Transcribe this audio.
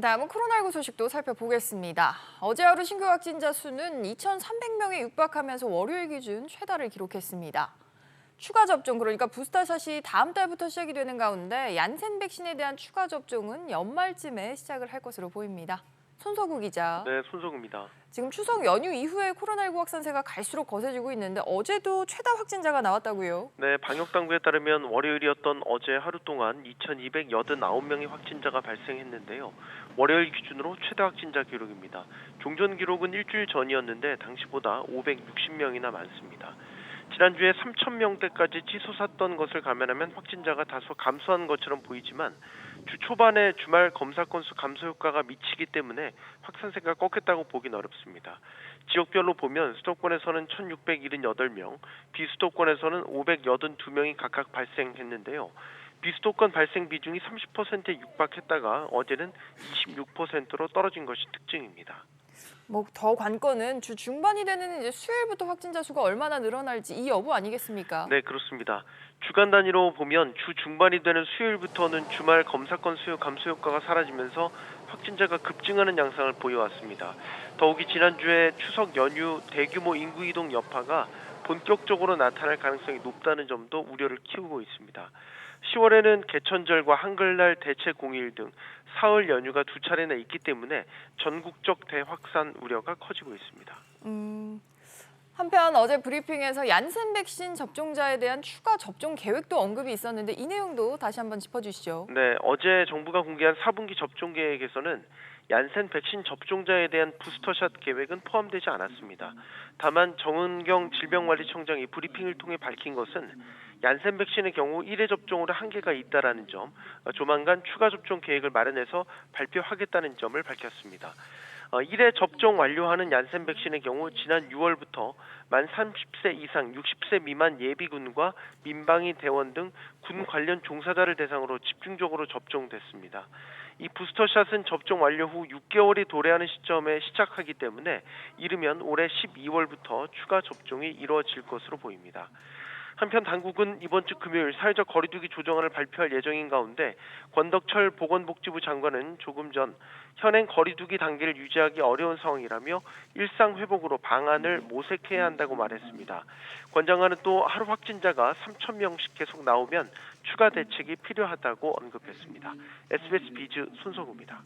다음은 코로나19 소식도 살펴보겠습니다. 어제 하루 신규 확진자 수는 2,300명에 육박하면서 월요일 기준 최다를 기록했습니다. 추가 접종, 그러니까 부스터샷이 다음 달부터 시작이 되는 가운데 얀센 백신에 대한 추가 접종은 연말쯤에 시작을 할 것으로 보입니다. 손석우 기자. 네, 손석우입니다. 지금 추석 연휴 이후에 코로나19 확산세가 갈수록 거세지고 있는데 어제도 최다 확진자가 나왔다고요? 네, 방역당국에 따르면 월요일이었던 어제 하루 동안 2,289명의 확진자가 발생했는데요. 월요일 기준으로 최다 확진자 기록입니다. 종전 기록은 일주일 전이었는데 당시보다 560명이나 많습니다. 지난주에 3,000명대까지 치솟았던 것을 감안하면 확진자가 다소 감소한 것처럼 보이지만 주 초반에 주말 검사 건수 감소 효과가 미치기 때문에 확산세가 꺾였다고 보긴 어렵습니다. 지역별로 보면 수도권에서는 1,678명, 비수도권에서는 582명이 각각 발생했는데요. 비수도권 발생 비중이 30%에 육박했다가 어제는 26%로 떨어진 것이 특징입니다. 더 관건은 주 중반이 되는 이제 수요일부터 확진자 수가 얼마나 늘어날지 이 여부 아니겠습니까? 네, 그렇습니다. 주간 단위로 보면 주 중반이 되는 수요일부터는 주말 검사 건수 감소 효과가 사라지면서 확진자가 급증하는 양상을 보여왔습니다. 더욱이 지난주에 추석 연휴 대규모 인구 이동 여파가 본격적으로 나타날 가능성이 높다는 점도 우려를 키우고 있습니다. 10월에는 개천절과 한글날 대체 공휴일 등 사흘 연휴가 두 차례나 있기 때문에 전국적 대확산 우려가 커지고 있습니다. 한편 어제 브리핑에서 얀센 백신 접종자에 대한 추가 접종 계획도 언급이 있었는데 이 내용도 다시 한번 짚어주시죠. 네, 어제 정부가 공개한 4분기 접종 계획에서는 얀센 백신 접종자에 대한 부스터샷 계획은 포함되지 않았습니다. 다만 정은경 질병관리청장이 브리핑을 통해 밝힌 것은 얀센 백신의 경우 1회 접종으로 한계가 있다라는 점, 조만간 추가 접종 계획을 마련해서 발표하겠다는 점을 밝혔습니다. 1회 접종 완료하는 얀센 백신의 경우 지난 6월부터 만 30세 이상 60세 미만 예비군과 민방위 대원 등 군 관련 종사자를 대상으로 집중적으로 접종됐습니다. 이 부스터샷은 접종 완료 후 6개월이 도래하는 시점에 시작하기 때문에 이르면 올해 12월부터 추가 접종이 이루어질 것으로 보입니다. 한편 당국은 이번 주 금요일 사회적 거리두기 조정안을 발표할 예정인 가운데 권덕철 보건복지부 장관은 조금 전 현행 거리두기 단계를 유지하기 어려운 상황이라며 일상 회복으로 방안을 모색해야 한다고 말했습니다. 권 장관은 또 하루 확진자가 3,000명씩 계속 나오면 추가 대책이 필요하다고 언급했습니다. SBS 비즈 손석우입니다.